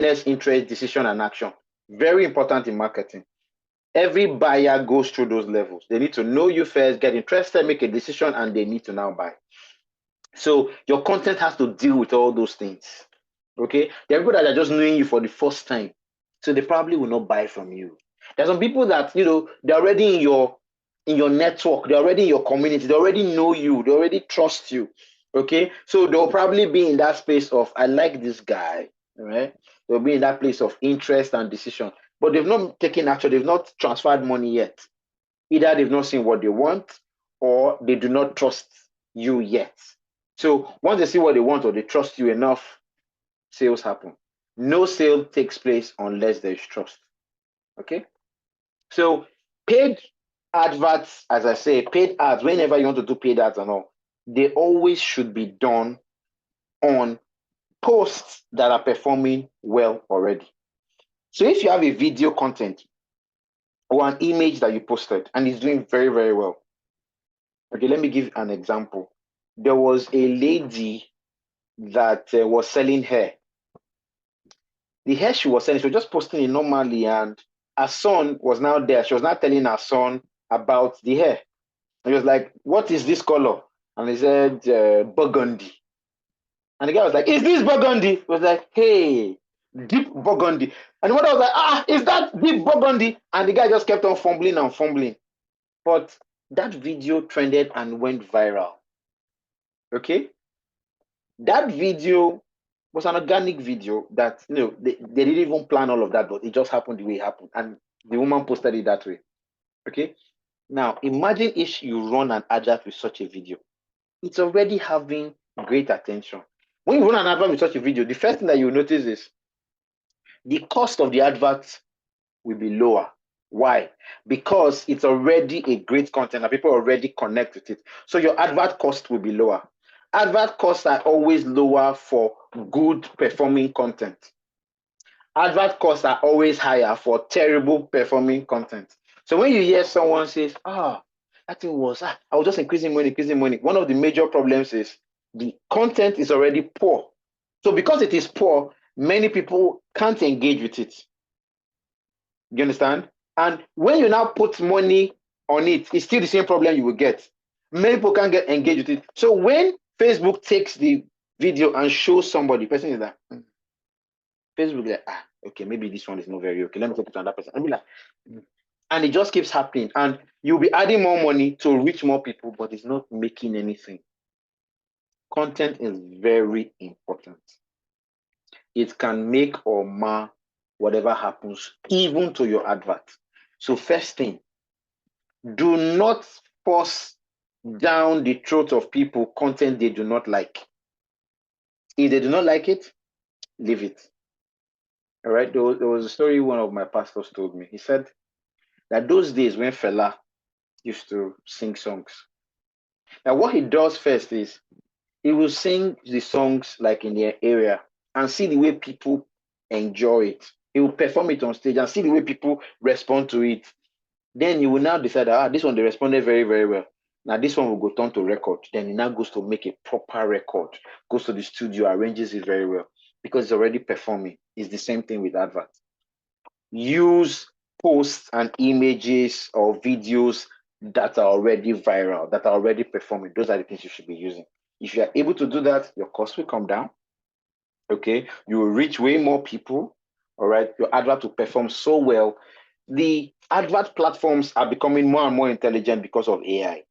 awareness, interest, decision, and action. Very important in marketing. Every buyer goes through those levels. They need to know you first, get interested, make a decision, and they need to now buy. So your content has to deal with all those things. Okay? There are people that are just knowing you for the first time. So they probably will not buy from you. There are some people that, they're already in your network, they're already in your community, they already know you, they already trust you. Okay? So they'll probably be in that space of, I like this guy. Right? They'll be in that place of interest and decision. But they've not taken action, they've not transferred money yet. Either they've not seen what they want or they do not trust you yet. So once they see what they want or they trust you enough, sales happen. No sale takes place unless there is trust. Okay? So paid adverts, as I say, paid ads, whenever you want to do paid ads and all, they always should be done on posts that are performing well already. So if you have a video content or an image that you posted and it's doing very, very well. Okay, let me give an example. There was a lady that was selling hair. The hair she was selling, she was just posting it normally, and her son was now there. She was now telling her son about the hair. And he was like, "What is this color?" And he said, "Burgundy." And the guy was like, "Is this burgundy?" He was like, "Hey, deep burgundy." And the mother was like, "Is that deep burgundy?" And the guy just kept on fumbling and fumbling. But that video trended and went viral. Okay? That video was an organic video that, they didn't even plan all of that, but it just happened the way it happened. And the woman posted it that way. Okay? Now, imagine if you run an advert with such a video. It's already having great attention. When you run an advert with such a video, the first thing that you notice is the cost of the advert will be lower. Why? Because it's already a great content and people already connect with it. So your advert cost will be lower. Advert costs are always lower for good performing content. Advert costs are always higher for terrible performing content. So when you hear someone says, that thing was, I was just increasing money. One of the major problems is the content is already poor. So because it is poor, many people can't engage with it. You understand? And when you now put money on it, it's still the same problem you will get. Many people can't get engaged with it. So when Facebook takes the video and shows somebody, the person is like, Facebook is like, okay, maybe this one is not very okay. Let me take it to another person. And be like, and it just keeps happening. And you'll be adding more money to reach more people, but it's not making anything. Content is very important. It can make or mar whatever happens, even to your advert. So first thing, do not force down the throat of people content they do not like. If they do not like it, leave it. All right. There was a story one of my pastors told me. He said that those days when Fela used to sing songs, now what he does first is he will sing the songs like in their area and see the way people enjoy it. He will perform it on stage and see the way people respond to it. Then you will now decide that this one they responded very, very well. Now this one will go turn to record. Then he now goes to make a proper record, goes to the studio, arranges it very well because it's already performing. It's the same thing with adverts. Use posts and images or videos that are already viral, that are already performing. Those are the things you should be using. If you are able to do that, your cost will come down. Okay, you will reach way more people. All right, your advert will perform so well. The advert platforms are becoming more and more intelligent because of AI.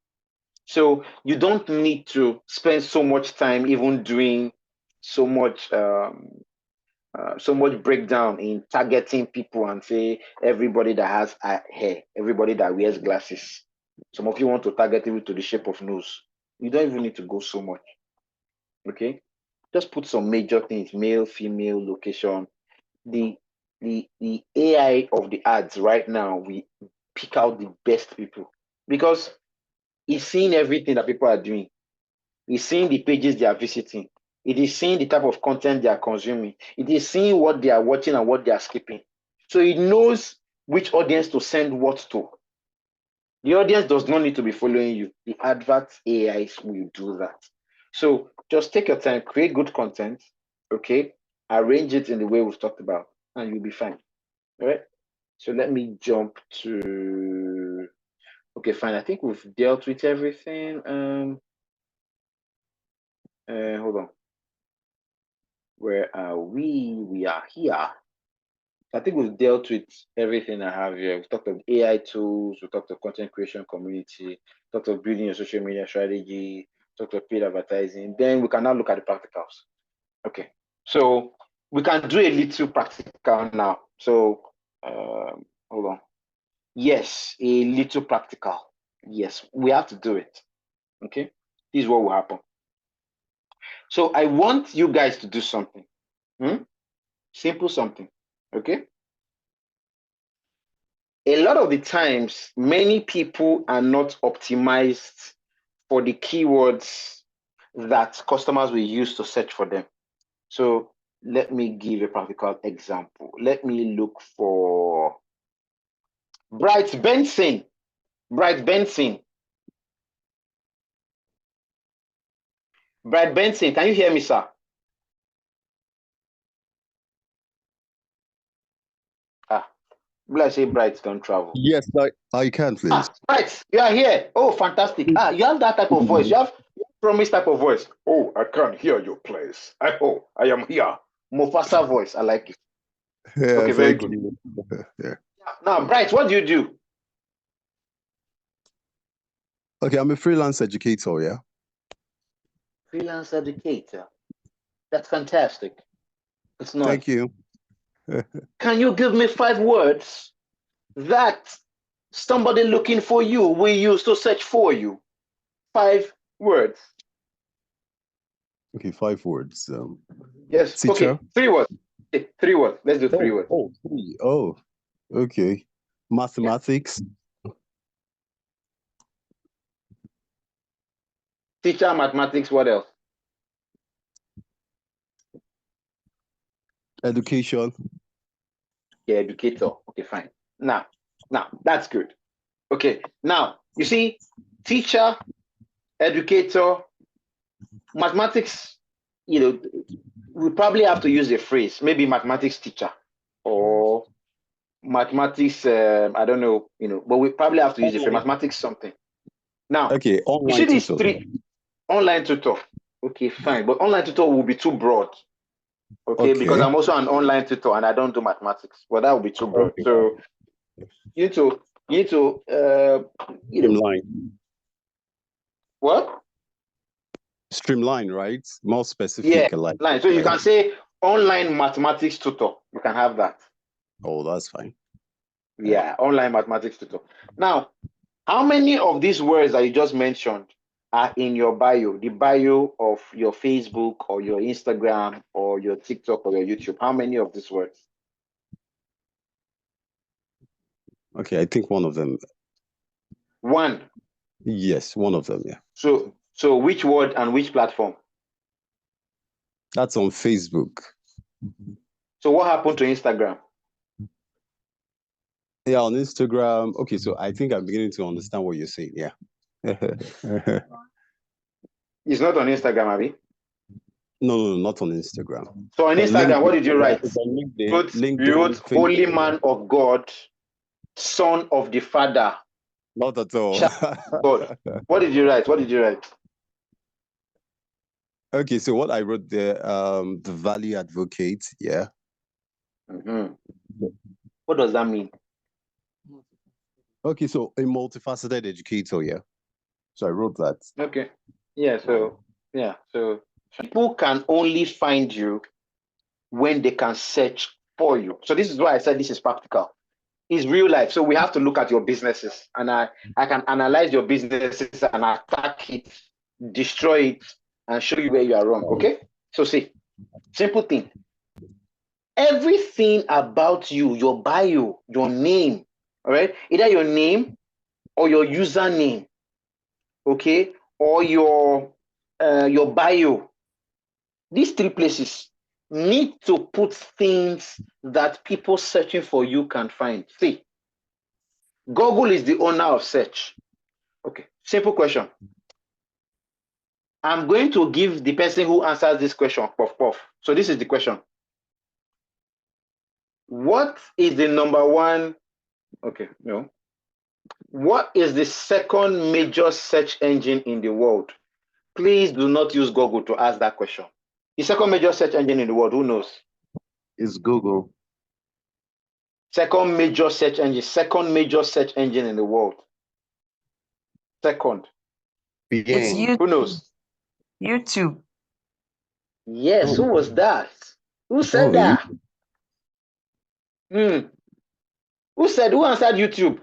So you don't need to spend so much time even doing so much breakdown in targeting people and say everybody that has hair, everybody that wears glasses. Some of you want to target even to the shape of nose. You don't even need to go so much. Okay, just put some major things: male, female, location. The AI of the ads right now, we pick out the best people because it's seeing everything that people are doing. It's seeing the pages they are visiting. It is seeing the type of content they are consuming. It is seeing what they are watching and what they are skipping. So it knows which audience to send what to. The audience does not need to be following you. The advert AIs will do that. So just take your time, create good content, okay? arrange it in the way we've talked about, and you'll be fine. All right. So let me jump to. Okay, fine. I think we've dealt with everything. Hold on. Where are we? We are here. I think we've dealt with everything I have here. We've talked of AI tools, we talked of content creation community, talked of building your social media strategy, talked of paid advertising. Then we can now look at the practicals. Okay, so we can do a little practical now. So hold on. Yes, a little practical. Yes, we have to do it. Okay, this is what will happen. So I want you guys to do something. Simple something. Okay. A lot of the times, many people are not optimized for the keywords that customers will use to search for them. So let me give a practical example. Let me look for Bright Benson. Bright Benson. Bright Benson, can you hear me, sir? Will I say Bright don't travel? Yes, I can, please. Bright, you are here. Oh, fantastic. You have that type of voice. You have promise type of voice. Oh, I can't hear your place. I am here. Mufasa voice. I like it. Yeah, okay, very good. Yeah. Now, Bright, what do you do? Okay, I'm a freelance educator, yeah. Freelance educator. That's fantastic. It's nice. Thank you. Can you give me 5 words that somebody looking for you will use to search for you? 5 words. Okay, 5 words. Yes. Teacher. Okay, 3 words. Okay, 3 words. Let's do 3 words. Oh, 3. Oh, okay. Mathematics. Yeah. Teacher, mathematics, what else? Education. Yeah, educator. Okay, fine. Now, that's good. Okay, now, you see, teacher, educator, mathematics, we probably have to use a phrase, maybe mathematics teacher or mathematics, I don't know, but we probably have to use a phrase, mathematics something. Now, okay, you see these 3, online tutor. Okay, fine, but online tutor will be too broad. Okay, because I'm also an online tutor and I don't do mathematics, but that would be too broad. Okay. So you need to streamline. What? Streamline, right? More specific. Yeah, line. So you can say online mathematics tutor. You can have that. Oh, that's fine. Yeah, online mathematics tutor. Now, how many of these words that you just mentioned are in your bio, the bio of your Facebook or your Instagram or your TikTok or your YouTube? How many of these words? Okay, I think one of them. 1. Yes, one of them, yeah. So which word and which platform? That's on Facebook. So what happened to Instagram? Yeah, on Instagram. Okay, so I think I'm beginning to understand what you're saying. Yeah. It's not on Instagram, Abby? No, not on Instagram. So on Instagram, what did you write? You wrote Holy Man of God, Son of the Father. Not at all. God. What did you write? Okay, so what I wrote there, the value advocate, yeah. What does that mean? Okay, so a multifaceted educator, yeah. So I wrote that. Okay. Yeah, so people can only find you when they can search for you. So this is why I said this is practical. It's real life. So we have to look at your businesses, and I can analyze your businesses and attack it, destroy it, and show you where you are wrong. Okay? So see, simple thing. Everything about you, your bio, your name, all right? Either your name or your username, okay, or your bio. These 3 places need to put things that people searching for you can find. See, Google is the owner of search. Okay, simple question. I'm going to give the person who answers this question puff puff. So this is the question. What is the number one? Okay, no. What is the second major search engine in the world? Please do not use Google to ask that question. The second major search engine in the world, who knows? It's Google. Second major search engine in the world. Second. It's Bing. YouTube. Who knows? YouTube. Yes, who was that? Who said Oh, that? Who answered YouTube?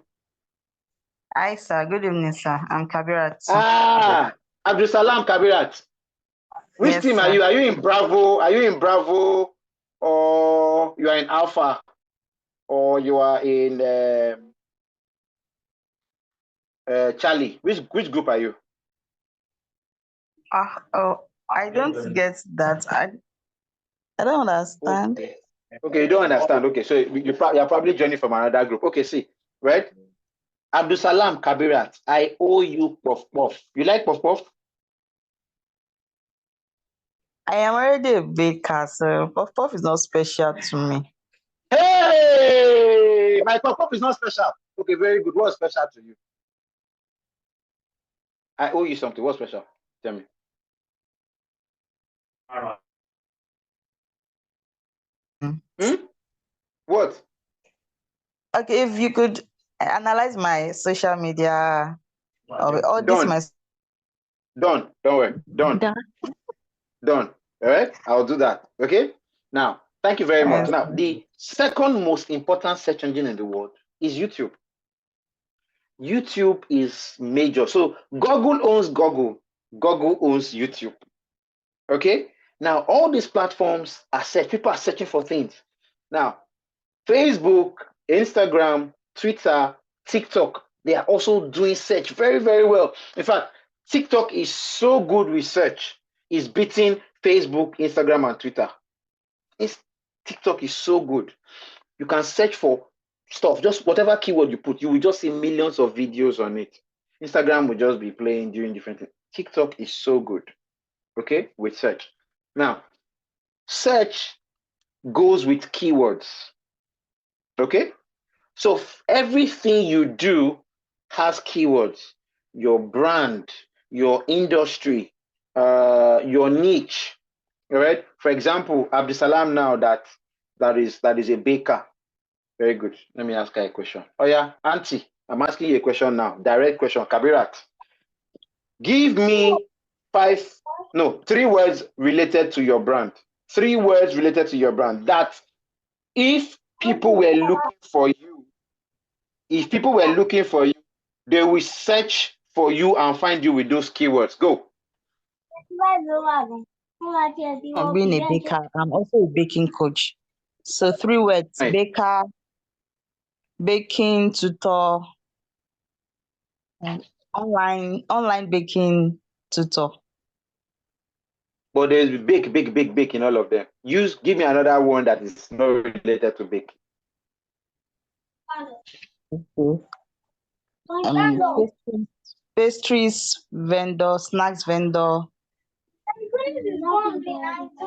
Hi, sir. Good evening, sir. I'm Kabirat. Abdul Salam Kabirat. Which Yes, team are sir. you? Are you in Bravo? Are you in Bravo? Or you are in Alpha? Or you are in Charlie? Which group are you? I don't get that. I don't understand. Okay, you don't understand. Okay, so you're probably joining from another group. Okay, see, right? Abdul Salam Kabirat, I owe you puff puff. You like puff puff? I am already a baker, so puff puff is not special to me. Hey, my puff puff is not special. Okay, very good. What's special to you? I owe you something. What's special? Tell me. What? Okay, if you could analyze my social media, all this Done. my Done. Don't worry. Done. Done. All right. I'll do that. Okay. Now, thank you very much. Now, the second most important search engine in the world is YouTube. YouTube is major. So Google owns Google. Google owns YouTube. Okay. Now, all these platforms are search. People are searching for things. Now, Facebook, Instagram, Twitter, TikTok, they are also doing search very, very well. In fact, TikTok is so good with search. It's beating Facebook, Instagram, and Twitter. TikTok is so good. You can search for stuff, just whatever keyword you put, you will just see millions of videos on it. Instagram will just be playing, doing different things. TikTok is so good, okay, with search. Now, search goes with keywords, okay? So everything you do has keywords. Your brand, your industry, your niche, all right? For example, Abdusalam now that is a baker. Very good. Let me ask her a question. Oh yeah, Auntie, I'm asking you a question now. Direct question. Kabirat, give me 3 words related to your brand. 3 words related to your brand that if people were looking for you, they will search for you and find you with those keywords. Go. being a baker, I'm also a baking coach. So 3 words: Right. baker, baking tutor, and online baking tutor. But there's bake in all of them. Give me another one that is not related to bake. Pastries vendor, snacks vendor.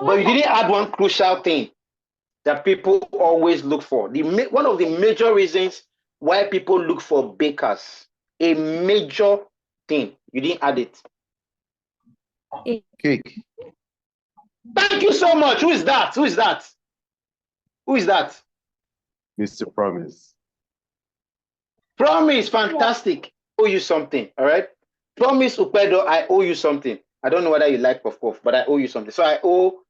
But you didn't add one crucial thing that people always look for. One of the major reasons why people look for bakers, a major thing. You didn't add it. Cake. Thank you so much. Who is that? Who is that? Who is that? Mr. Promise. Promise, fantastic. I owe you something. All right. Promise Upedo, I owe you something. I don't know whether you like puff puff, but I owe you something. So I owe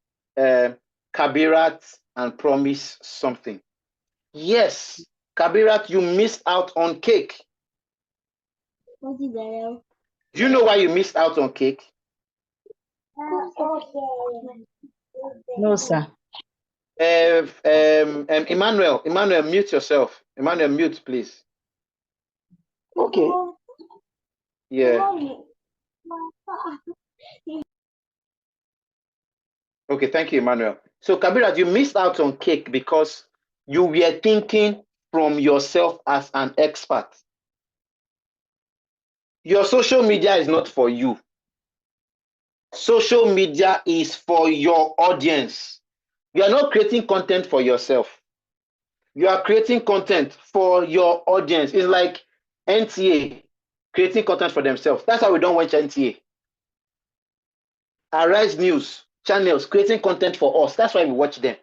Kabirat and Promise something. Yes, Kabirat, you missed out on cake. Do you know why you missed out on cake? No, sir. Emmanuel, mute yourself. Emmanuel, mute, please. Okay. Yeah. Okay, thank you, Emmanuel. So, Kabirat, you missed out on cake because you were thinking from yourself as an expert. Your social media is not for you. Social media is for your audience. You are not creating content for yourself. You are creating content for your audience. It's like NTA creating content for themselves. That's how we don't watch NTA. Arise News channels creating content for us. That's why we watch them.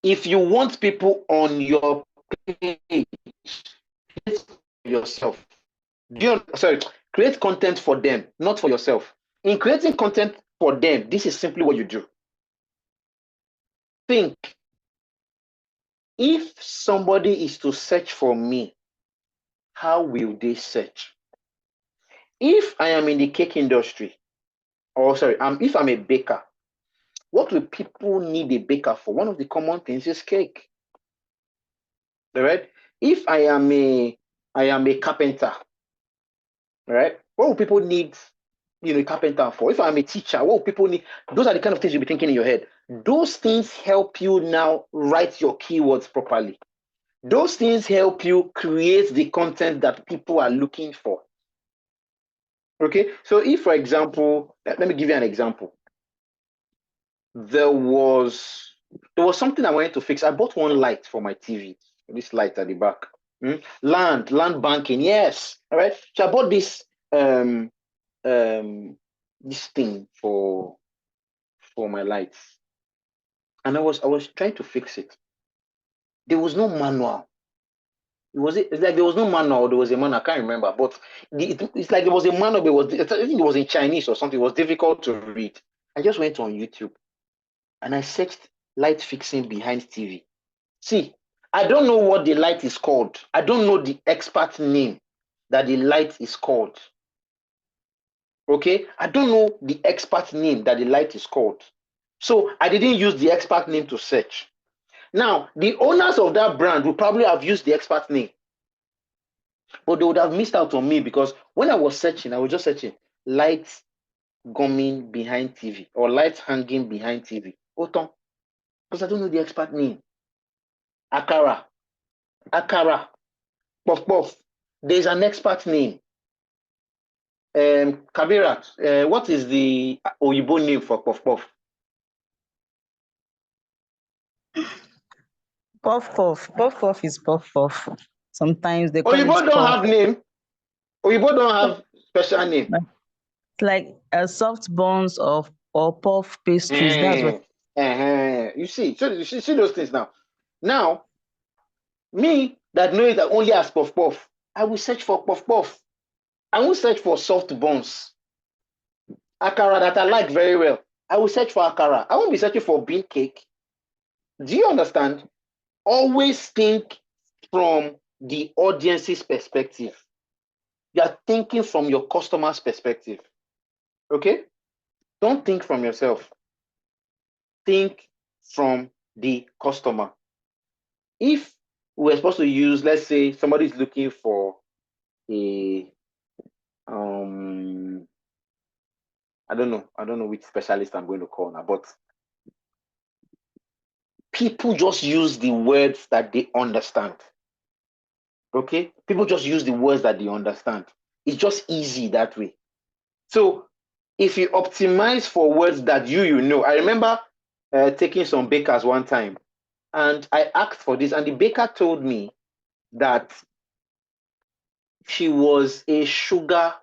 If you want people on your page, create yourself. Create content for them, not for yourself. In creating content for them, this is simply what you do. Think, if somebody is to search for me, how will they search? If I am in the cake industry, if I'm a baker, what will people need a baker for? One of the common things is cake. All right. If I am a carpenter, right? What will people need, a carpenter for? If I'm a teacher, what will people need? Those are the kind of things you'll be thinking in your head. Those things help you now write your keywords properly. Those things help you create the content that people are looking for. Okay. So if, for example, let me give you an example. There was something I wanted to fix. I bought one light for my TV. This light at the back. Land banking. Yes. All right. So I bought this this thing for my lights, and I was trying to fix it. There was no manual. It's like there was no manual. There was a manual. I can't remember, but it's like there was a manual. But I think it was in Chinese or something. It was difficult to read. I just went on YouTube and I searched light fixing behind TV. See, I don't know what the light is called. I don't know the expert name that the light is called. Okay, I don't know the expert name that the light is called. So I didn't use the expert name to search. Now, the owners of that brand would probably have used the expert name, but they would have missed out on me, because when I was searching, I was just searching lights gumming behind TV or lights hanging behind TV. Oton, because I don't know the expert name. Akara, puff puff. There's an expert name. Kabirat, what is the Oyibo name for puff puff? Puff puff. Puff puff is puff puff. Sometimes they call Oyibo it don't puff. have name. Oyibo don't have special name. It's like a soft buns or puff pastries. That's what. You see, so you see those things now. Now, me that know it only as puff puff, I will search for puff puff. I will search for soft buns. Akara that I like very well. I will search for akara. I won't be searching for bean cake. Do you understand? Always think from the audience's perspective. You are thinking from your customer's perspective. Okay? Don't think from yourself. Think from the customer. If we're supposed to use, let's say somebody's looking for a I don't know which specialist I'm going to call now, but people just use the words that they understand. Okay? People just use the words that they understand. It's just easy that way. So if you optimize for words that you know, I remember taking some bakers one time, and I asked for this, and the baker told me that she was a sugar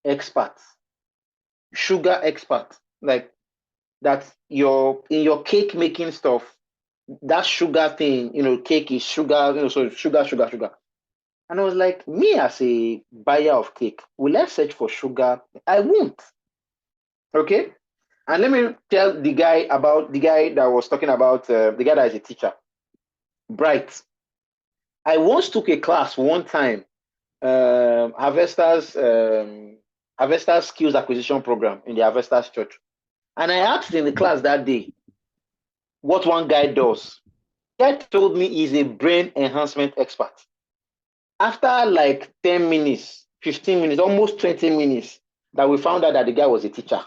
expert. Sugar expert. Like that in your cake making stuff, that sugar thing, cake is sugar, so sugar. And I was like, me as a buyer of cake, will I search for sugar? I won't. Okay? And let me tell the guy that was talking about, the guy that is a teacher, Bright. I once took a class one time, Harvester's Skills Acquisition Program in the Harvester's Church. And I asked in the class that day what one guy does. The guy told me he's a brain enhancement expert. After like 10 minutes, 15 minutes, almost 20 minutes, that we found out that the guy was a teacher.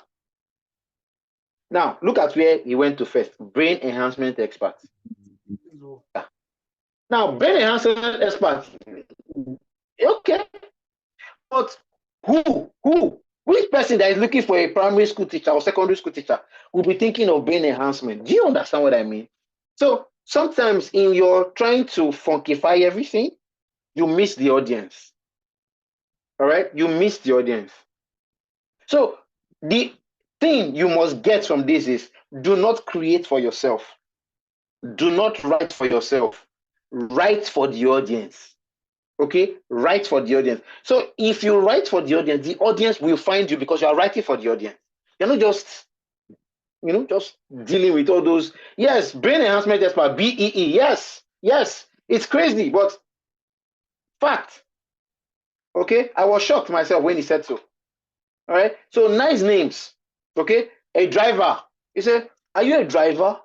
Now, look at where he went to first. Brain enhancement expert. Now, brain enhancement expert. Okay. But which person that is looking for a primary school teacher or secondary school teacher will be thinking of brain enhancement? Do you understand what I mean? So sometimes in your trying to funkify everything, you miss the audience. All right? You miss the audience. So the thing you must get from this is do not create for yourself. Do not write for yourself. Write for the audience. Okay? Write for the audience. So if you write for the audience will find you because you are writing for the audience. You're not just, just dealing with all those. Yes, brain enhancement expert, BEE. Yes, it's crazy, but fact. Okay? I was shocked myself when he said so. All right? So nice names. Okay? A driver. He said, are you a driver?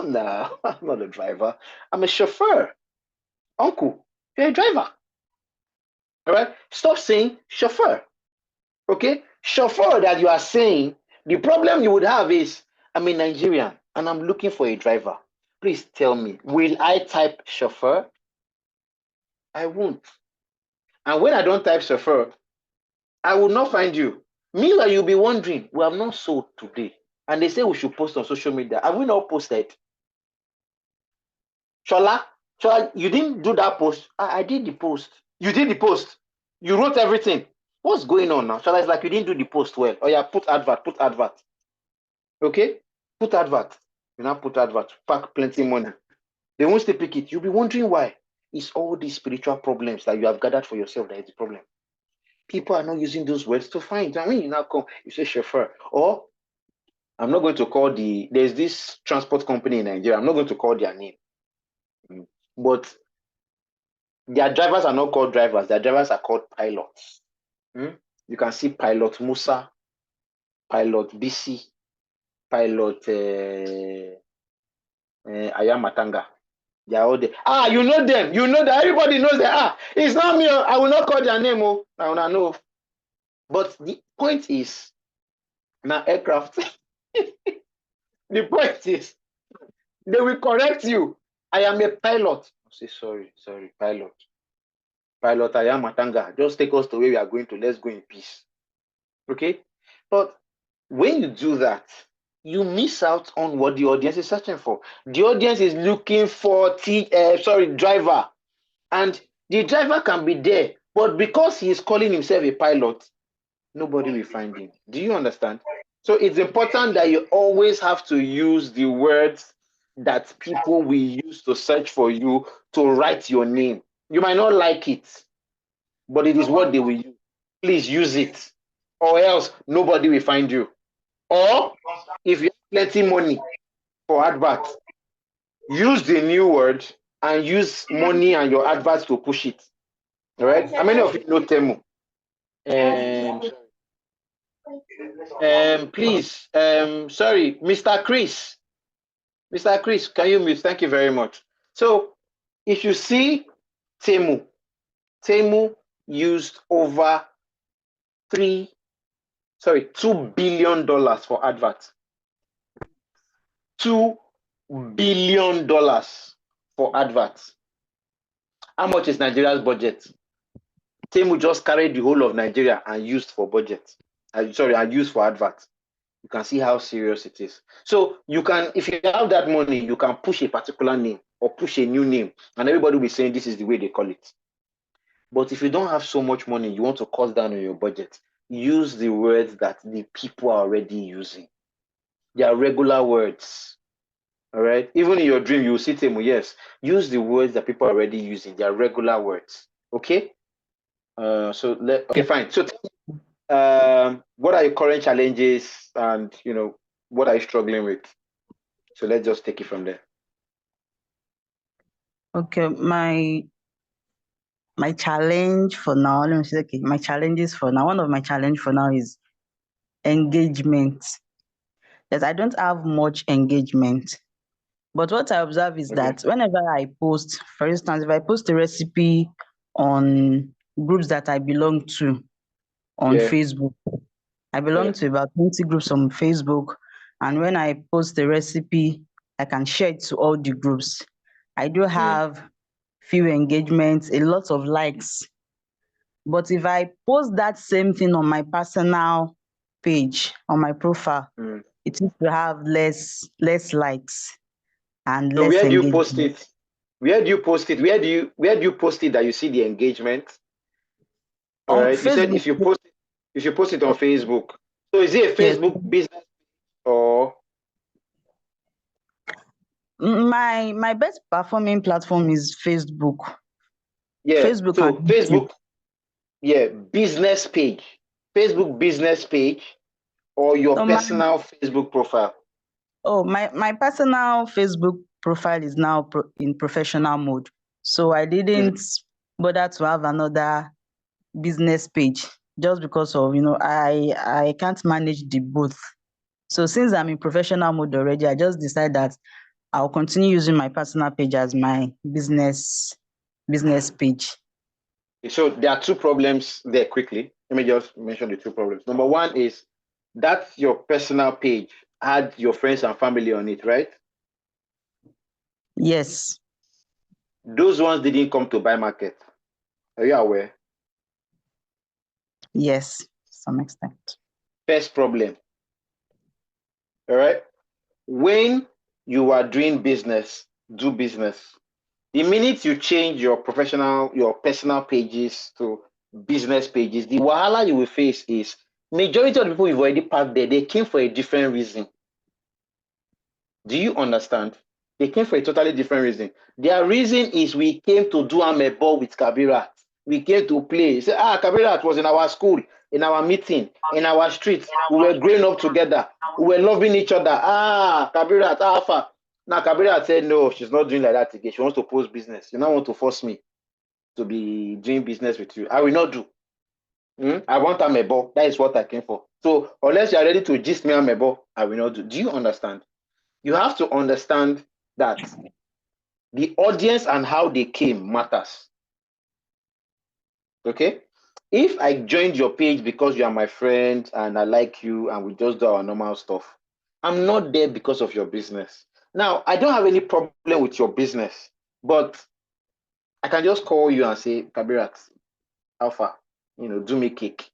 No, I'm not a driver. I'm a chauffeur. Uncle, you're a driver. All right? Stop saying chauffeur. Okay? Chauffeur that you are saying, the problem you would have is, I'm a Nigerian and I'm looking for a driver. Please tell me, will I type chauffeur? I won't. And when I don't type chauffeur, I will not find you. Meanwhile, you'll be wondering, we have not sold today. And they say we should post on social media. Have we not posted? Shola, you didn't do that post. I did the post. You did the post. You wrote everything. What's going on now? Shola, it's like you didn't do the post well. Oh yeah, put advert. Okay? Put advert. You now put advert. Pack plenty money. They won't still pick it. You'll be wondering why. It's all these spiritual problems that you have gathered for yourself that is the problem. People are not using those words to find. And when you now come, you say chauffeur. Or I'm not going to call there's this transport company in Nigeria. I'm not going to call their name. But their drivers are not called drivers. Their drivers are called pilots. You can see Pilot Musa, Pilot BC, Pilot Ayamatanga. They are all there. You know them. You know that everybody knows them. It's not me. I will not call their name. I will not know. But the point is, now aircraft. The point is, they will correct you. I am a pilot. I say sorry, pilot. Pilot Ayamatanga. Just take us to where we are going to. Let's go in peace. Okay? But when you do that, you miss out on what the audience is searching for. The audience is looking for driver. And the driver can be there, but because he is calling himself a pilot, nobody will find him. Do you understand? So it's important that you always have to use the words that people will use to search for you to write your name. You might not like it, but it is what they will use. Please use it, or else nobody will find you. Or if you have plenty money for adverts, use the new word and use money and your adverts to push it. All right? How many of you know Temu? Please, sorry, Mr. Chris. Mr. Chris, can you mute? Thank you very much. So if you see Temu used over $2 billion for adverts. $2 billion for adverts. How much is Nigeria's budget? Temu just carried the whole of Nigeria and used for budget. And used for adverts. You can see how serious it is. So you can, if you have that money, you can push a particular name or push a new name, and everybody will be saying this is the way they call it. But if you don't have so much money, you want to cut down on your budget, use the words that the people are already using. They are regular words. All right. Even in your dream, you will see Temu. Yes. Use the words that people are already using. They are regular words. Okay. Okay, fine. So, what are your current challenges, and what are you struggling with? So let's just take it from there. Okay, my challenge for now. Let me say, okay, my challenges for now. One of my challenge for now is engagement. Yes, I don't have much engagement. But what I observe is that whenever I post, for instance, if I post a recipe on groups that I belong to on Facebook, I belong to about 20 groups on Facebook. And when I post the recipe, I can share it to all the groups. I do have few engagements, a lot of likes. But if I post that same thing on my personal page, on my profile, it needs to have less likes. and So less where do you engagement. post it? Where do you post it? Where do you post it that you see the engagement? All On right. You said Facebook. if you post it on Facebook. So is it a Yes. Facebook business or My best performing platform is Facebook. yeah? Facebook and So YouTube. Facebook, yeah, business page, Facebook business page, or your So personal Facebook profile. my personal Facebook profile is now in professional mode. So I Mm. didn't bother to have another business page just because of I can't manage the both. So since I'm in professional mode already, I just decide that I'll continue using my personal page as my business page. So there are two problems there quickly. Let me just mention the two problems. Number one is that your personal page had your friends and family on it, right? Yes, Those ones didn't come to buy market. Are you aware? yes, to some extent. First problem. All right. When you are doing business, do business. The minute you change your personal pages to business pages, the wahala you will face is majority of the people you've already parked there, they came for a different reason. Do you understand? They came for a totally different reason. Their reason is we came to do amebo with Kabirat. We came to play. Say, Kabirat was in our school, in our meeting, in our streets. We were growing up together. We were loving each other. Kabirat, Alpha. Now Kabirat said, no, she's not doing like that again. She wants to post business. You now want to force me to be doing business with you. I will not do. I want amebo. That is what I came for. So unless you are ready to gist me amebo, I will not do. Do you understand? You have to understand that the audience and how they came matters. Okay? If I joined your page because you are my friend and I like you and we just do our normal stuff, I'm not there because of your business. Now, I don't have any problem with your business, but I can just call you and say, Kabirat, Alpha, do me cake.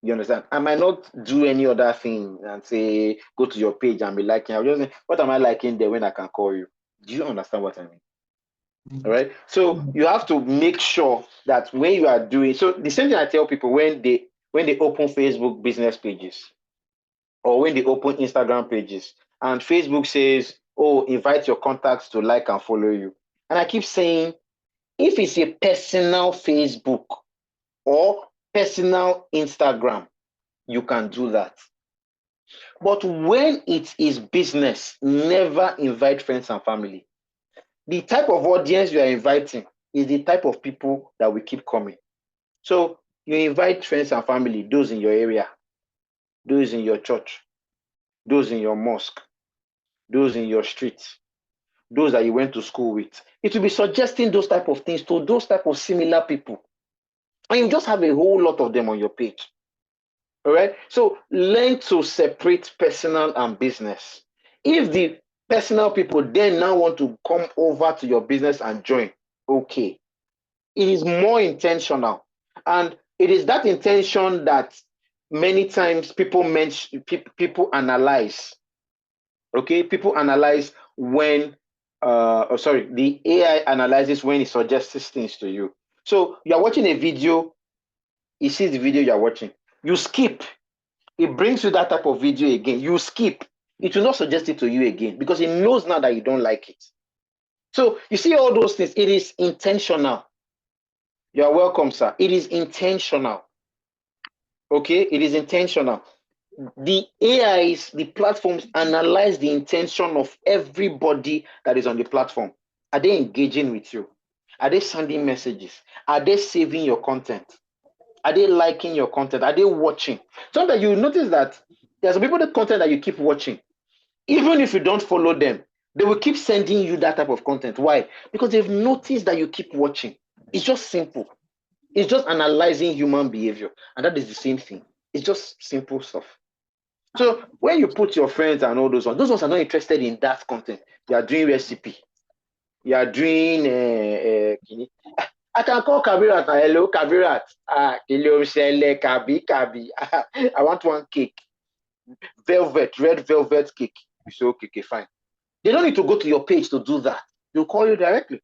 You understand? I might not do any other thing and say, go to your page and be liking. I'll just say, what am I liking there when I can call you? Do you understand what I mean? All right. So you have to make sure that when you are doing so, the same thing I tell people when they open Facebook business pages or when they open Instagram pages and Facebook says, oh, invite your contacts to like and follow you. And I keep saying, if it's a personal Facebook or personal Instagram, you can do that. But when it is business, never invite friends and family. The type of audience you are inviting is the type of people that will keep coming. So you invite friends and family, those in your area, those in your church, those in your mosque, those in your street, those that you went to school with. It will be suggesting those type of things to those type of similar people. And you just have a whole lot of them on your page. All right. So learn to separate personal and business. If the personal people then now want to come over to your business and join, okay. It is more intentional. And it is that intention that many times people analyze. Okay. People analyze when, the AI analyzes when it suggests things to you. So you're watching a video, it sees the video you're watching. You skip. It brings you that type of video again. You skip. It will not suggest it to you again because it knows now that you don't like it. So you see all those things. It is intentional. You are welcome, sir. It is intentional. Okay, it is intentional. The AIs, the platforms analyze the intention of everybody that is on the platform. Are they engaging with you? Are they sending messages? Are they saving your content? Are they liking your content? Are they watching? Sometimes you notice that there's some people that content that you keep watching. Even if you don't follow them, they will keep sending you that type of content. Why? Because they've noticed that you keep watching. It's just simple. It's just analyzing human behavior. And that is the same thing. It's just simple stuff. So when you put your friends and all those ones are not interested in that content. You are doing recipe. You are doing I can call Kabirat. Hello, Kabirat. Kabi. I want one cake. Red velvet cake. You say, okay, fine. They don't need to go to your page to do that. They'll call you directly.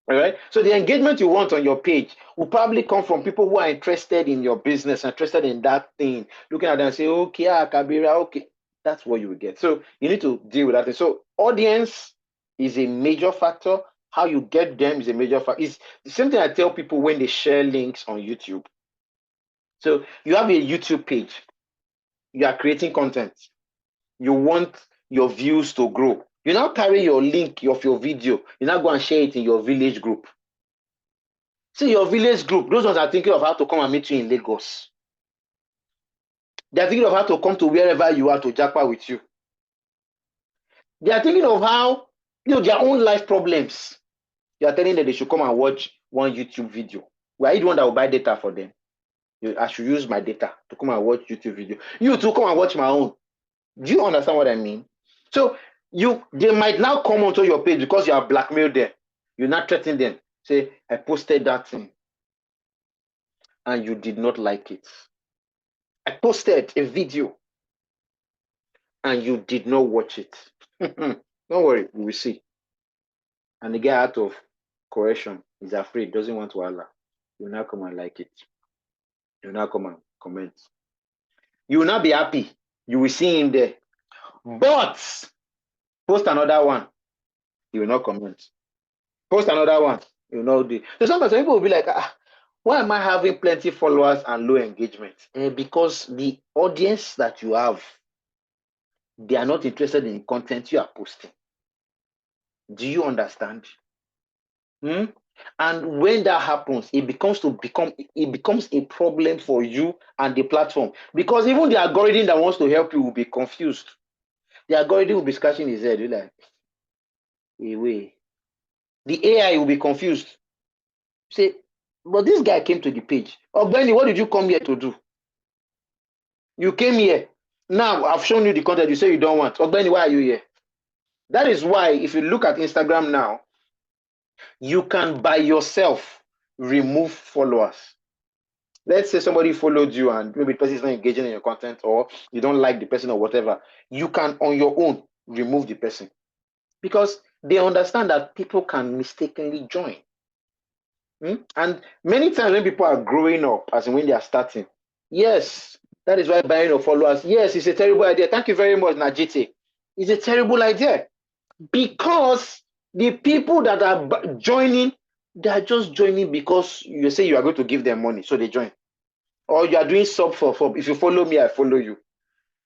All right. So the engagement you want on your page will probably come from people who are interested in your business, interested in that thing, looking at them and say, okay, Kabira, okay. That's what you will get. So you need to deal with that. So audience is a major factor. How you get them is a major factor. It's the same thing I tell people when they share links on YouTube. So you have a YouTube page. You are creating content. You want your views to grow. You now carry your link of your video. You now go and share it in your village group. See, your village group, those ones are thinking of how to come and meet you in Lagos. They are thinking of how to come to wherever you are to japa with you. They are thinking of how, their own life problems. You are telling them they should come and watch one YouTube video. Well, are you the one that will buy data for them? I should use my data to come and watch YouTube video. You too, come and watch my own. Do you understand what I mean? So they might now come onto your page because you have blackmailed them. You're not threatening them. Say, I posted that thing and you did not like it. I posted a video and you did not watch it. Don't worry, we will see. And the guy out of correction is afraid, doesn't want to allow. You will now come and like it. You will now come and comment. You will not be happy. You will see him there. But post another one. You will not comment. Post another one. You will not do. So sometimes people will be like, why am I having plenty followers and low engagement? Because the audience that you have, they are not interested in the content you are posting. Do you understand? And when that happens, it becomes a problem for you and the platform, because even the algorithm that wants to help you will be confused. The algorithm will be scratching his head. You're like, wait. The AI will be confused. Say, but this guy came to the page. Oh, Benny, what did you come here to do? You came here. Now I've shown you the content you say you don't want. Oh, Benny, why are you here? That is why if you look at Instagram now, you can by yourself remove followers. Let's say somebody followed you and maybe the person is not engaging in your content, or you don't like the person or whatever. You can on your own remove the person, because they understand that people can mistakenly join. And many times when people are growing up, as in when they are starting, yes, that is why buying your followers, yes, it's a terrible idea. Thank you very much, Najite. It's a terrible idea, because the people that are joining, they are just joining because you say you are going to give them money, so they join. Or you are doing sub for. If you follow me, I follow you.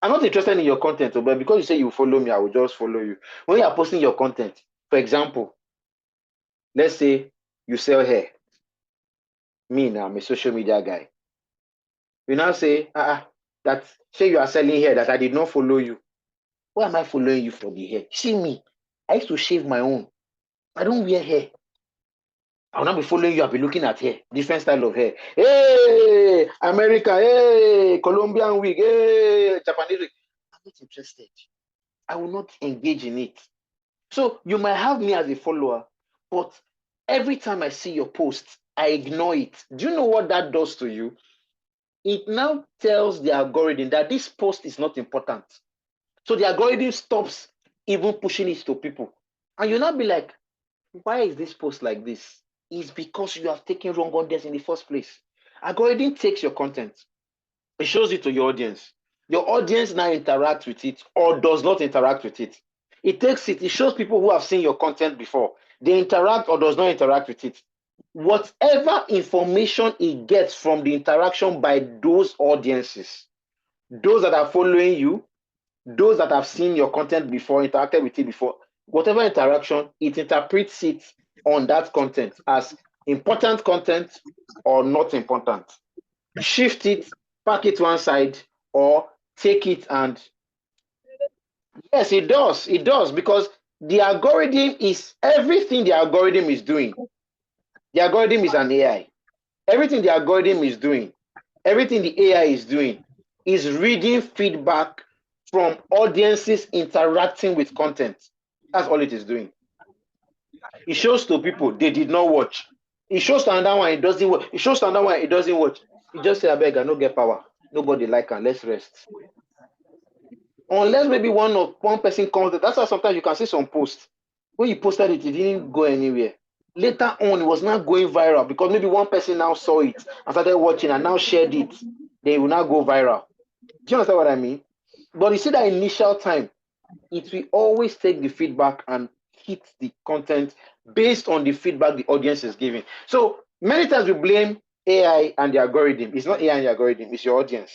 I'm not interested in your content, but because you say you follow me, I will just follow you. When you are posting your content, for example, let's say you sell hair. Me now, I'm a social media guy. You now say, that say you are selling hair, that I did not follow you. Why am I following you for the hair? See me, I used to shave my own. I don't wear hair. I'll not be following you. I'll be looking at hair, different style of hair. Hey, America. Hey, Colombian wig. Hey, Japanese wig. I'm not interested. I will not engage in it. So you might have me as a follower, but every time I see your post, I ignore it. Do you know what that does to you? It now tells the algorithm that this post is not important. So the algorithm stops even pushing it to people. And you'll not be like, why is this post like this? It's because you have taken wrong audience in the first place. Algorithm takes your content. It shows it to your audience. Your audience now interacts with it or does not interact with it. It takes it, it shows people who have seen your content before. They interact or does not interact with it. Whatever information it gets from the interaction by those audiences, those that are following you, those that have seen your content before, interacted with it before, whatever interaction, it interprets it on that content as important content or not important. Shift it, pack it one side, or take it. And yes, it does, because the algorithm is everything. The algorithm is doing, the algorithm is an AI. Everything the algorithm is doing, everything the AI is doing, is reading feedback from audiences interacting with content. That's all it is doing. It shows to people they did not watch. It shows to another one it doesn't watch. It shows to another one it doesn't watch. You just say, I beg, I no get power. Nobody like her. Let's rest. Unless maybe one person comes. That's why sometimes you can see some posts. When you posted it didn't go anywhere. Later on, it was not going viral because maybe one person now saw it and started watching and now shared it. They will now go viral. Do you understand what I mean? But you see that initial time, it will always take the feedback and hit the content based on the feedback the audience is giving. So many times we blame AI and the algorithm. It's not AI and the algorithm, it's your audience.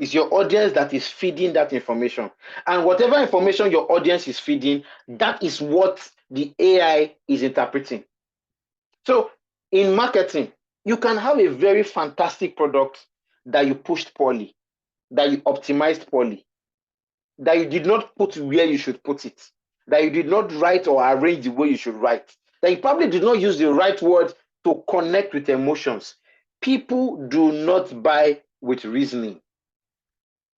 It's your audience that is feeding that information. And whatever information your audience is feeding, that is what the AI is interpreting. So in marketing, you can have a very fantastic product that you pushed poorly, that you optimized poorly, that you did not put where you should put it, that you did not write or arrange the way you should write, that you probably did not use the right word to connect with emotions. People do not buy with reasoning.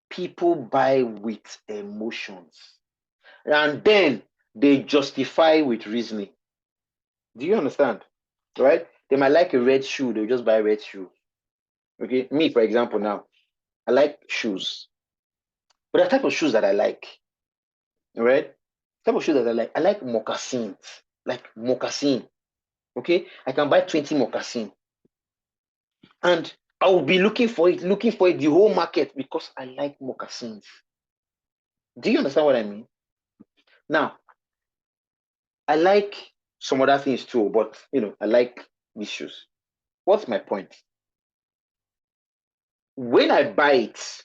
People buy with emotions. And then they justify with reasoning. Do you understand? Right? They might like a red shoe, they'll just buy a red shoe. Okay, me, for example, now, I like shoes. But the type of shoes that I like, right? The type of shoes that I like moccasins, like moccasin. Okay, I can buy 20 moccasin. And I will be looking for it the whole market because I like moccasins. Do you understand what I mean? Now, I like some other things too, but I like these shoes. What's my point? When I buy it,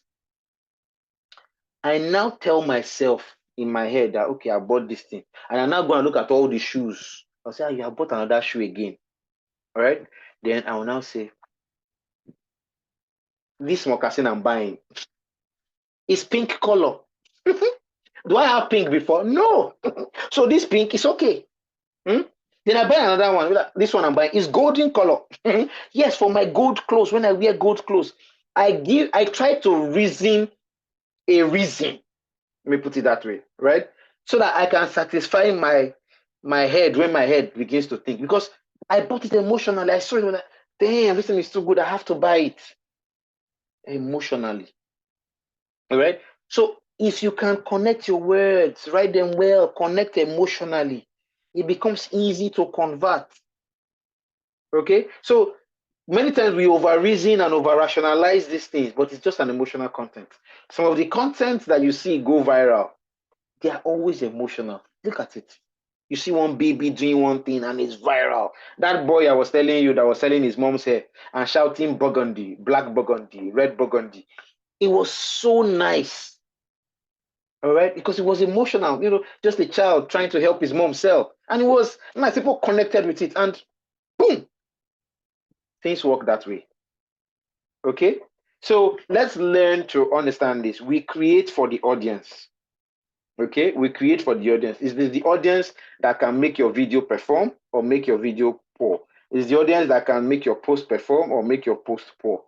I now tell myself in my head that, okay, I bought this thing. And I now go and look at all the shoes. I'll say, you have bought another shoe again. All right? Then I will now say, this moccasin I'm buying is pink color. Do I have pink before? No. So this pink is okay. Then I buy another one. This one I'm buying is golden color. Yes, for my gold clothes, when I wear gold clothes, I try to reason a reason. Let me put it that way, right? So that I can satisfy my head when my head begins to think. Because I bought it emotionally. I saw it when damn, this thing is too good. I have to buy it emotionally. All right. So if you can connect your words, write them well, connect emotionally, it becomes easy to convert. Okay. So many times we over reason and over rationalize these things, but it's just an emotional content. Some of the content that you see go viral, they are always emotional. Look at it. You see one baby doing one thing and it's viral. That boy I was telling you that was selling his mom's hair and shouting burgundy, black burgundy, red burgundy. It was so nice. All right, because it was emotional, just a child trying to help his mom sell. And it was nice. People connected with it, and boom, things work that way. Okay, so let's learn to understand this. We create for the audience. Okay, we create for the audience. Is this the audience that can make your video perform or make your video poor? Is the audience that can make your post perform or make your post poor?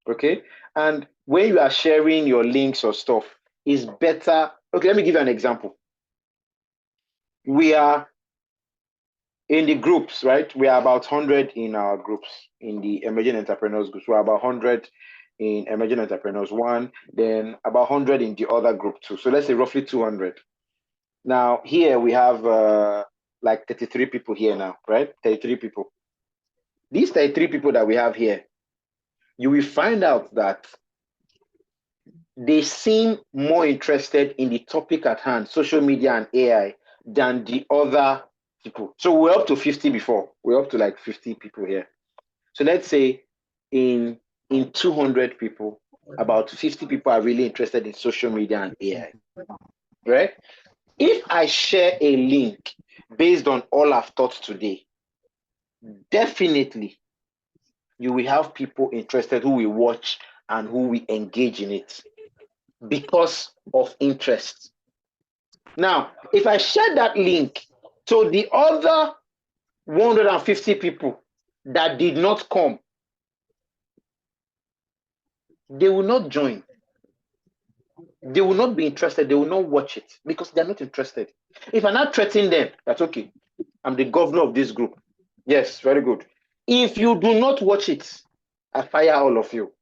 Okay, and when you are sharing your links or stuff, it's better. Okay, let me give you an example. We are in the groups, right? We are about 100 in our groups, in the emerging entrepreneurs groups. We're about 100 in emerging entrepreneurs 1, then about 100 in the other group 2. So let's say roughly 200. Now here we have like 33 people here now, right? 33 people. These 33 people that we have here, you will find out that they seem more interested in the topic at hand, social media and AI, than the other people. So we're up to 50 before. We're up to like 50 people here. So let's say in 200 people, about 50 people are really interested in social media and AI, right? If I share a link based on all I've taught today, definitely you will have people interested who will watch and who will engage in it because of interest. Now, if I share that link to the other 150 people that did not come, they will not join. They will not be interested. They will not watch it because they're not interested. If I not threaten them, that's okay. I'm the governor of this group. Yes, very good. If you do not watch it, I fire all of you.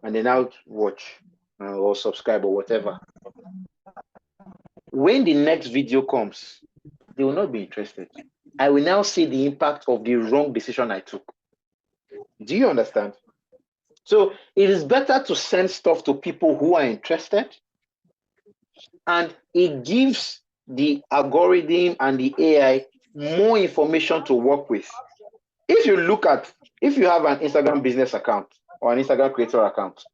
And then I'll watch. or subscribe or whatever. When the next video comes, they will not be interested. I will now see the impact of the wrong decision I took. Do you understand? So it is better to send stuff to people who are interested, and it gives the algorithm and the AI more information to work with. If you have an Instagram business account or an Instagram creator account,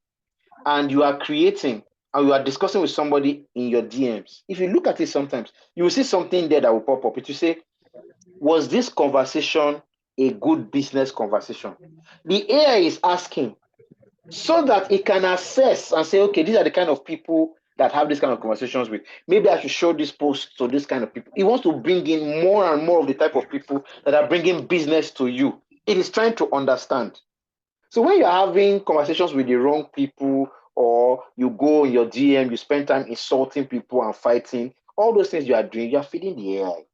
and you are creating and you are discussing with somebody in your DMs, if you look at it sometimes, you will see something there that will pop up. It will say, was this conversation a good business conversation? The AI is asking so that it can assess and say, okay, these are the kind of people that have this kind of conversations with. Maybe I should show this post to this kind of people. It wants to bring in more and more of the type of people that are bringing business to you. It is trying to understand. So when you're having conversations with the wrong people, or you go in your DM, you spend time insulting people and fighting, all those things you are doing, you are feeding the AI.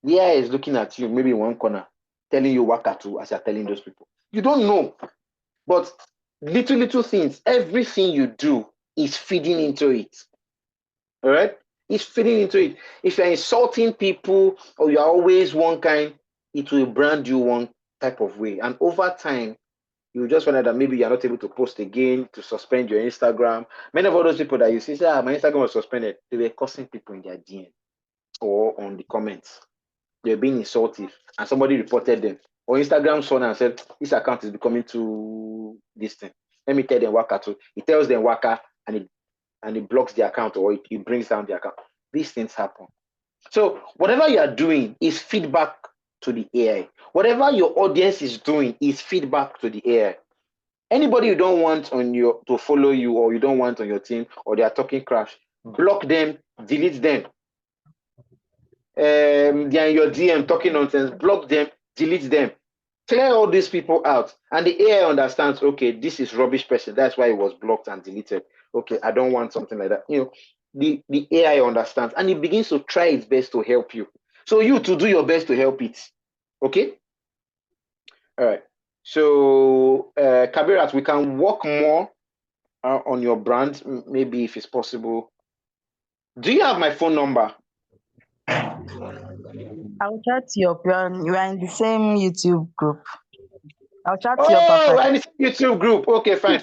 The AI is looking at you, maybe in one corner, telling you wakatu as you're telling those people. You don't know. But little things, everything you do is feeding into it. All right? It's feeding into it. If you're insulting people or you're always one kind, it will brand you one type of way. And over time, you just find out that maybe you're not able to post again, to suspend your Instagram. Many of all those people that you see say, my Instagram was suspended, they were cursing people in their DM or on the comments. They're being insultive, and somebody reported them. Or Instagram saw and said, this account is becoming too distant. Let me tell them Waka too. It tells them Waka, and it blocks the account, or it brings down the account. These things happen. So whatever you are doing is feedback to the AI. Whatever your audience is doing is feedback to the AI. Anybody you don't want to follow you, or you don't want on your team, or they are talking crash, block them, delete them. They are in your DM talking nonsense, block them, delete them, clear all these people out. And the AI understands, okay, this is rubbish person. That's why it was blocked and deleted. Okay, I don't want something like that. The AI understands, and it begins to try its best to help you. So you to do your best to help it. Okay? All right. So Kabirat, we can work more on your brand, maybe if it's possible. Do you have my phone number? I'll chat to your plan. You are in the same YouTube group. I'll chat to your Oh, papa. and it's YouTube group. Okay, fine.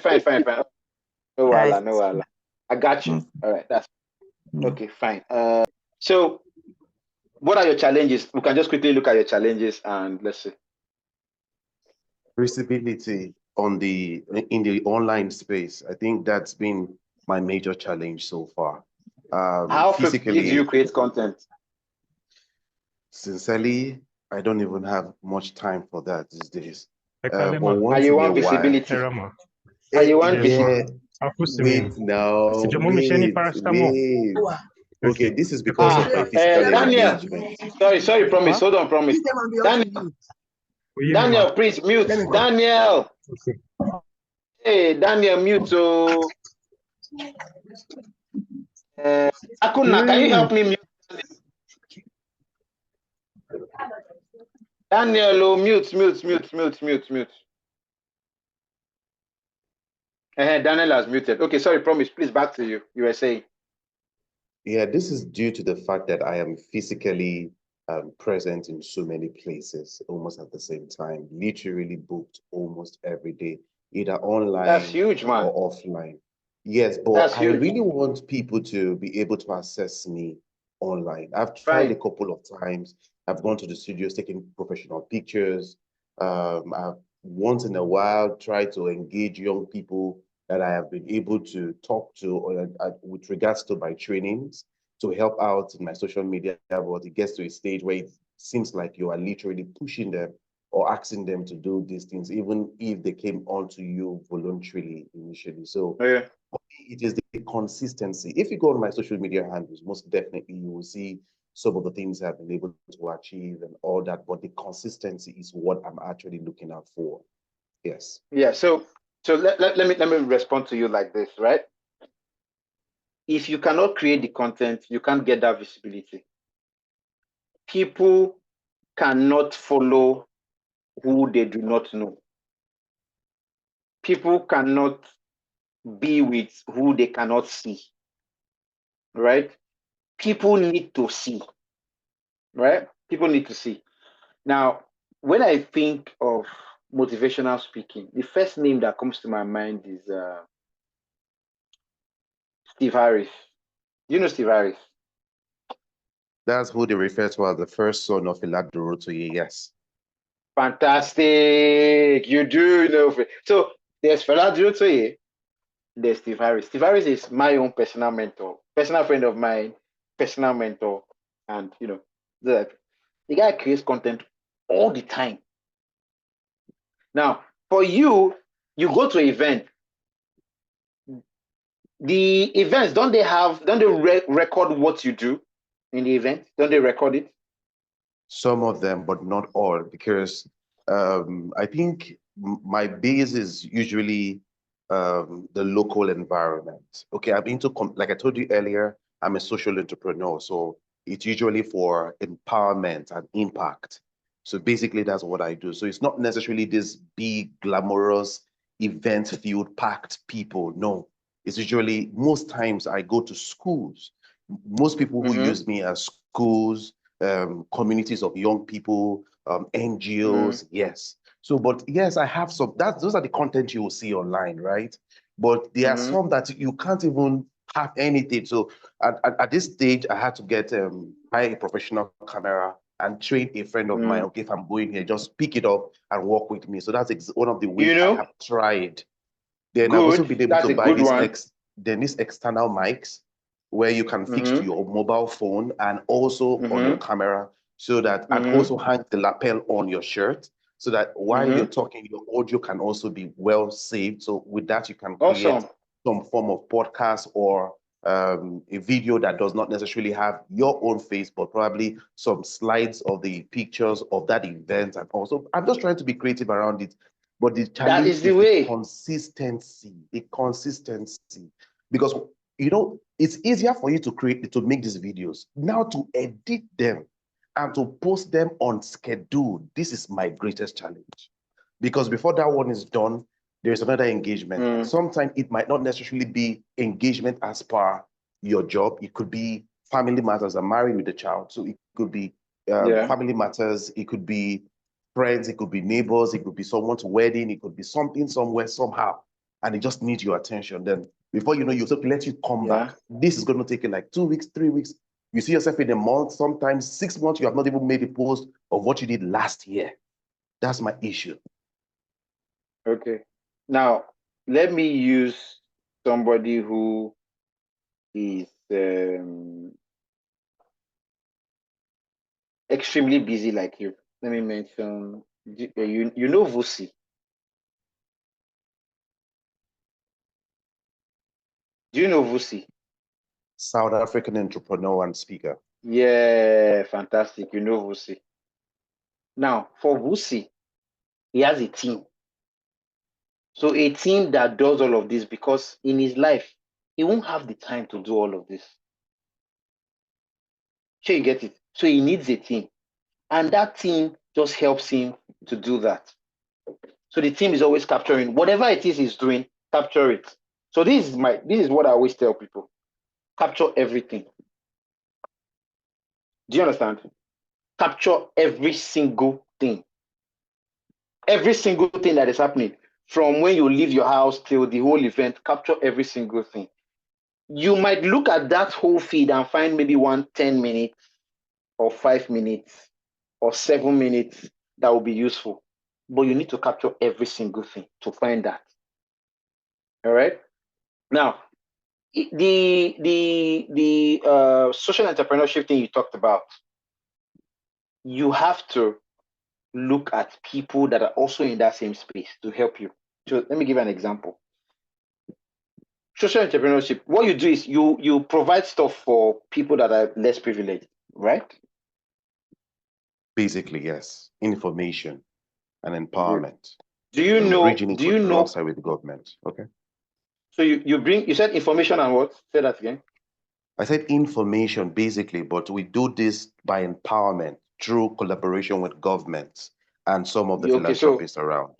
No Right. wala, no wala. I got you. All right, that's okay, fine. So what are your challenges? We can just quickly look at your challenges and let's see. Visibility in the online space. I think that's been my major challenge so far. How frequently do you create content? Sincerely, I don't even have much time for that these days. Are you want visibility? Are you want visibility? Wait now, wait. Okay, this is because of my physical Daniel, engagement. sorry, promise. Hold on, promise. Daniel, please mute. Daniel. Hey, Daniel, mute. So, Akuna, can you help me mute? Daniel, oh, mute. Daniel has muted. Okay, sorry, promise. Please, back to you. You were saying. Yeah, this is due to the fact that I am physically present in so many places almost at the same time, literally booked almost every day, either online That's huge, man. or offline. Yes, but I really want people to be able to access me online. I've tried a couple of times. I've gone to the studios, taking professional pictures. I've once in a while tried to engage young people that I have been able to talk to with regards to my trainings to help out in my social media, but it gets to a stage where it seems like you are literally pushing them or asking them to do these things, even if they came onto you voluntarily initially. So it is the consistency. If you go on my social media handles, most definitely you will see some of the things I've been able to achieve and all that, but the consistency is what I'm actually looking out for. Yes. Yeah, so let me respond to you like this, right? If you cannot create the content, you can't get that visibility. People cannot follow who they do not know. People cannot be with who they cannot see, right? People need to see, right? People need to see. Now, when I think of motivational speaking, the first name that comes to my mind is Steve Harris. You know Steve Harris? That's who they refer to as the first son of Iladorotoye, yes. Fantastic. You do know. So there's Iladorotoye, there's Steve Harris. Steve Harris is my own personal mentor, personal friend of mine, personal mentor. And, the guy creates content all the time. Now, for you, you go to an event. The events, don't they record what you do in the event? Don't they record it? Some of them, but not all, because I think my base is usually the local environment. Okay, I'm into, like I told you earlier, I'm a social entrepreneur. So it's usually for empowerment and impact. So basically that's what I do. So it's not necessarily this big, glamorous, event-filled, packed people. No, it's usually, most times I go to schools. Most people who use me as schools, communities of young people, NGOs, yes. So, but yes, I have some, those are the content you will see online, right? But there are some that you can't even have anything. So at this stage, I had to get buy a professional camera and train a friend of mine. Okay, if I'm going here, just pick it up and work with me. So that's one of the ways I have tried. Then I've also been able to buy these external mics where you can fix to your mobile phone and also on your camera, so that, and also hang the lapel on your shirt, so that while you're talking, your audio can also be well saved. So with that, you can create some form of podcast or a video that does not necessarily have your own face, but probably some slides of the pictures of that event. And also, I'm just trying to be creative around it. But the challenge is the consistency. Because, it's easier for you to make these videos. Now to edit them and to post them on schedule, this is my greatest challenge. Because before that one is done, there's another engagement. And sometimes it might not necessarily be engagement as per your job. It could be family matters. I'm married with a child. So it could be family matters. It could be friends. It could be neighbors. It could be someone's wedding. It could be something somewhere, somehow. And it just needs your attention. Then before you know, you let you come back. This is going to take you like 2 weeks, 3 weeks. You see yourself in a month, sometimes 6 months, you have not even made a post of what you did last year. That's my issue. Okay. Now, let me use somebody who is extremely busy like you. Let me mention, you know Vusi. Do you know Vusi? South African entrepreneur and speaker. Yeah, fantastic. You know Vusi. Now, for Vusi, he has a team. So a team that does all of this, because in his life, he won't have the time to do all of this. Sure, you get it? So he needs a team. And that team just helps him to do that. So the team is always capturing whatever it is he's doing, capture it. So this is what I always tell people. Capture everything. Do you understand? Capture every single thing. Every single thing that is happening. From when you leave your house till the whole event, capture every single thing. You might look at that whole feed and find maybe 10 minutes or 5 minutes or 7 minutes that will be useful. But you need to capture every single thing to find that. All right. Now, the social entrepreneurship thing you talked about, you have to look at people that are also in that same space to help you. So let me give an example. Social entrepreneurship, what you do is you provide stuff for people that are less privileged, right? Basically, yes. Information and empowerment. Do you know? Alongside with the government? Okay. So you said information and what? Say that again. I said information basically, but we do this by empowerment through collaboration with governments and some of the philanthropists around.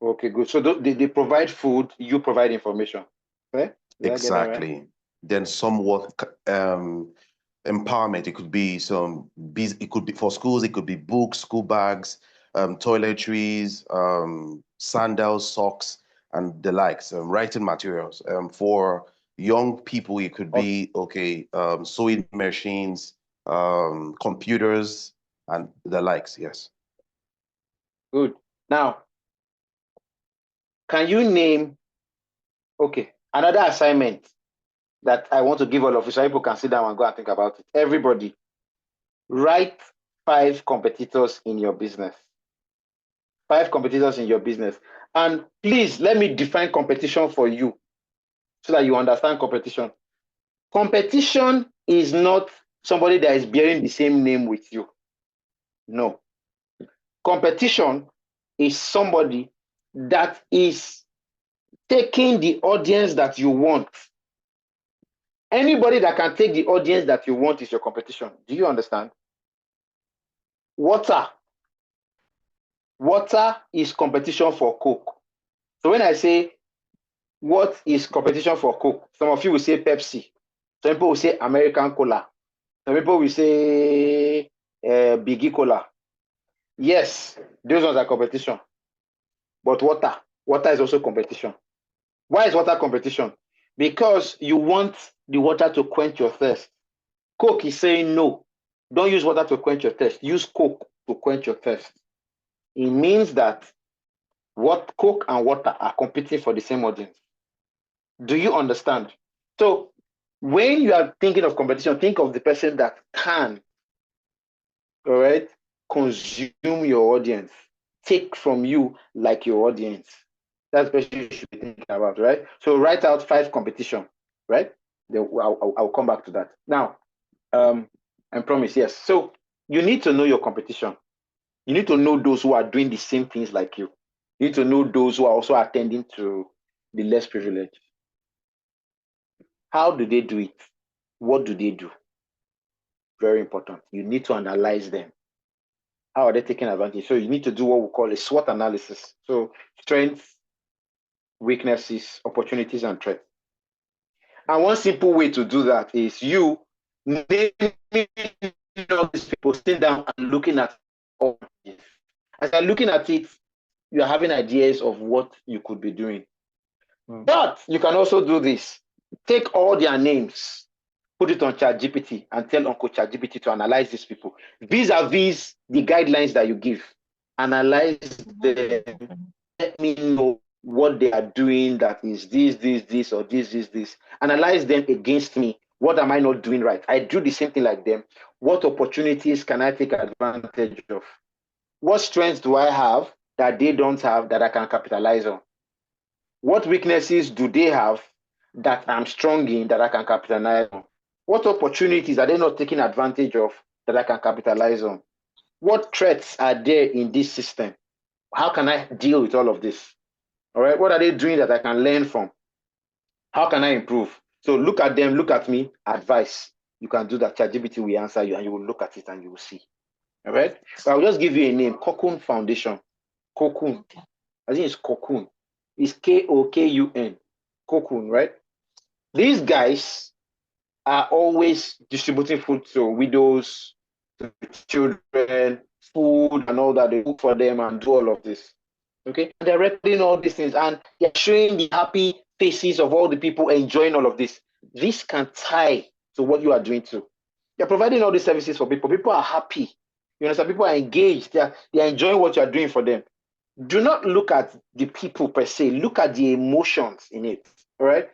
Okay, good. So they provide food, you provide information. Okay? Exactly. Right? Then somewhat empowerment. It could be it could be for schools, it could be books, school bags, toiletries, sandals, socks, and the likes, writing materials. For young people, it could be sewing machines, computers, and the likes. Yes. Good. Now, can you name another assignment that I want to give all of you so people can sit down and go and think about it? Everybody, write 5 competitors in your business. 5 competitors in your business. And please let me define competition for you so that you understand competition. Competition is not somebody that is bearing the same name with you. No. Competition is somebody that is taking the audience that you want. Anybody that can take the audience that you want is your competition. Do you understand? Water is competition for Coke. So when I say what is competition for Coke, some of you will say Pepsi. Some people will say American Cola. Some people will say Biggie Cola. Yes, those ones are competition. But water is also competition. Why is water competition? Because you want the water to quench your thirst. Coke is saying no. Don't use water to quench your thirst. Use Coke to quench your thirst. It means that what Coke and water are competing for the same audience. Do you understand? So when you are thinking of competition, think of the person that can, all right, consume your audience, take from you like your audience. That's the person you should be thinking about, right? So write out 5 competition, right? I'll come back to that. Now, I promise, yes. So you need to know your competition. You need to know those who are doing the same things like you. You need to know those who are also attending to the less privileged. How do they do it? What do they do? Very important. You need to analyze them. How are they taking advantage? So you need to do what we call a SWOT analysis. So strengths, weaknesses, opportunities, and threats. And one simple way to do that is you naming all these people, sitting down and looking at all this. As you're looking at it, you're having ideas of what you could be doing. But you can also do this. Take all their names, put it on ChatGPT, and tell Uncle ChatGPT to analyze these people vis-a-vis the guidelines that you give. Analyze them. Let me know what they are doing that is this, or this. Analyze them against me. What am I not doing right? I do the same thing like them. What opportunities can I take advantage of? What strengths do I have that they don't have that I can capitalize on? What weaknesses do they have that I'm strong in that I can capitalize on? What opportunities are they not taking advantage of that I can capitalize on? What threats are there in this system? How can I deal with all of this? All right, what are they doing that I can learn from? How can I improve? So look at them, look at me, advice. You can do that. ChatGPT will answer you and you will look at it and you will see. All right, so I'll just give you a name, Cocoon Foundation. Cocoon. I think it's Cocoon. It's Kokun. Cocoon, right? These guys are always distributing food to widows, to children, food and all that. They cook for them and do all of this. Okay, and they're recording all these things and they're showing the happy faces of all the people enjoying all of this. This can tie to what you are doing too. You're providing all these services for people. People are happy. You understand? People are engaged. They're enjoying what you're doing for them. Do not look at the people per se. Look at the emotions in it. All right,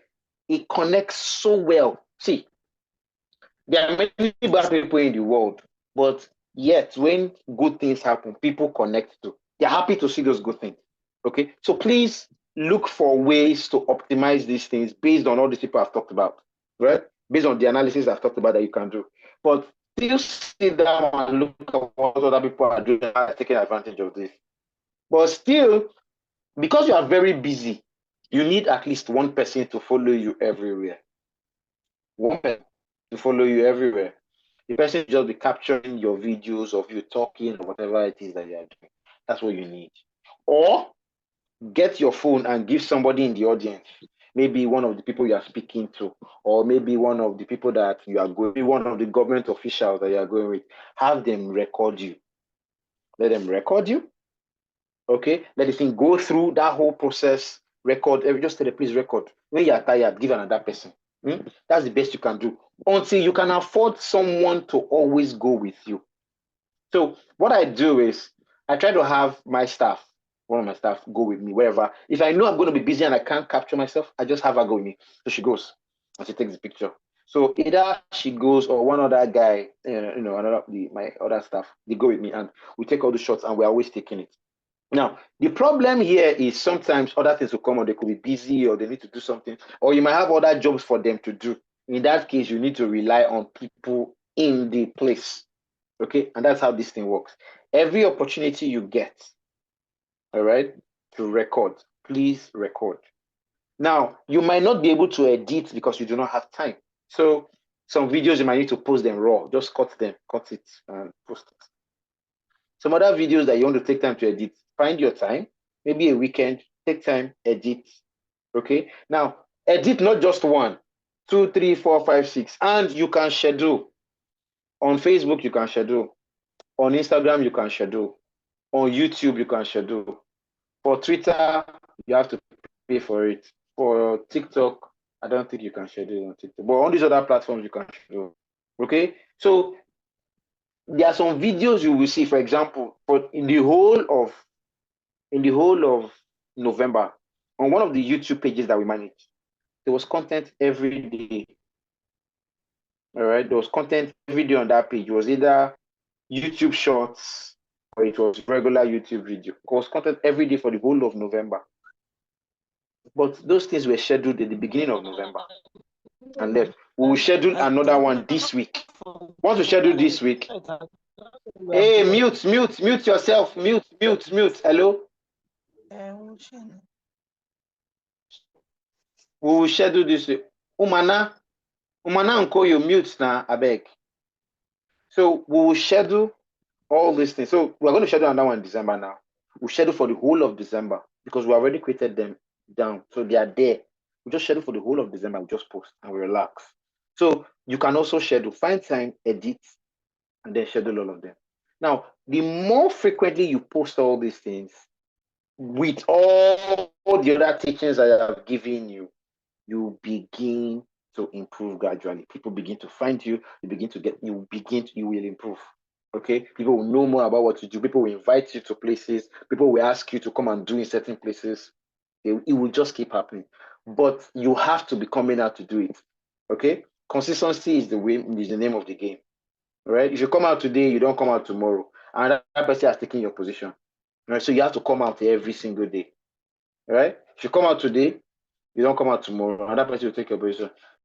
it connects so well. See, there are many bad people in the world, but yet when good things happen, people connect to. They're happy to see those good things. Okay, so please look for ways to optimize these things based on all these people I've talked about, right? Based on the analysis I've talked about that you can do. But still sit down and look at what other people are doing and are taking advantage of this. But still, because you are very busy, you need at least one person to follow you everywhere. One person to follow you everywhere. The person will just be capturing your videos of you talking or whatever it is that you are doing. That's what you need. Or get your phone and give somebody in the audience, maybe one of the people you are speaking to, or maybe one of the people that you are going, one of the government officials that you are going with, have them record you. Let them record you. Okay, let the thing go through that whole process, record, just tell the please record. When you are tired, give another person. That's the best you can do until you can afford someone to always go with you. So what I do is I try to have my staff, one of my staff, go with me wherever. If I know I'm going to be busy and I can't capture myself, I just have her go with me. So she goes and she takes the picture. So either she goes or one other guy, my other staff, they go with me and we take all the shots and we're always taking it. Now, the problem here is sometimes other things will come on, they could be busy or they need to do something, or you might have other jobs for them to do. In that case, you need to rely on people in the place. Okay, and that's how this thing works. Every opportunity you get, all right, to record, please record. Now, you might not be able to edit because you do not have time. So some videos you might need to post them raw. Just cut it and post it. Some other videos that you want to take time to edit, find your time, maybe a weekend, take time, edit. Okay, now edit not just 1, 2, 3, 4, 5, 6, and you can schedule. On Facebook, you can schedule. On Instagram, you can schedule. On YouTube, you can schedule. For Twitter, you have to pay for it. For TikTok, I don't think you can schedule on TikTok. But on these other platforms, you can schedule. Okay? So there are some videos you will see, for example, in the whole of November, on one of the YouTube pages that we manage, there was content every day. All right, there was content every day on that page. It was either YouTube shorts or it was regular YouTube video. It was content every day for the whole of November. But those things were scheduled at the beginning of November and left. We will schedule another one this week. Once we schedule this week, hey, mute yourself, mute. Hello? We will schedule this week. Umana unko you mute now, abeg. So we will schedule all these things. So we're going to schedule another one in December now. We'll schedule for the whole of December because we already created them down. So they are there. We just schedule for the whole of December. We just post and we relax. So you can also schedule, find time, edit, and then schedule all of them. Now, the more frequently you post all these things, with all the other teachings I have given you, you begin to improve gradually. People begin to find you. You will improve. Okay, people will know more about what you do. People will invite you to places. People will ask you to come and do in certain places. It will just keep happening. But you have to be coming out to do it. Okay, consistency is the name of the game. All right, if you come out today, you don't come out tomorrow, and that person has taken your position. All right, so you have to come out every single day. All right, if you come out today, you don't come out tomorrow, another person will take your position.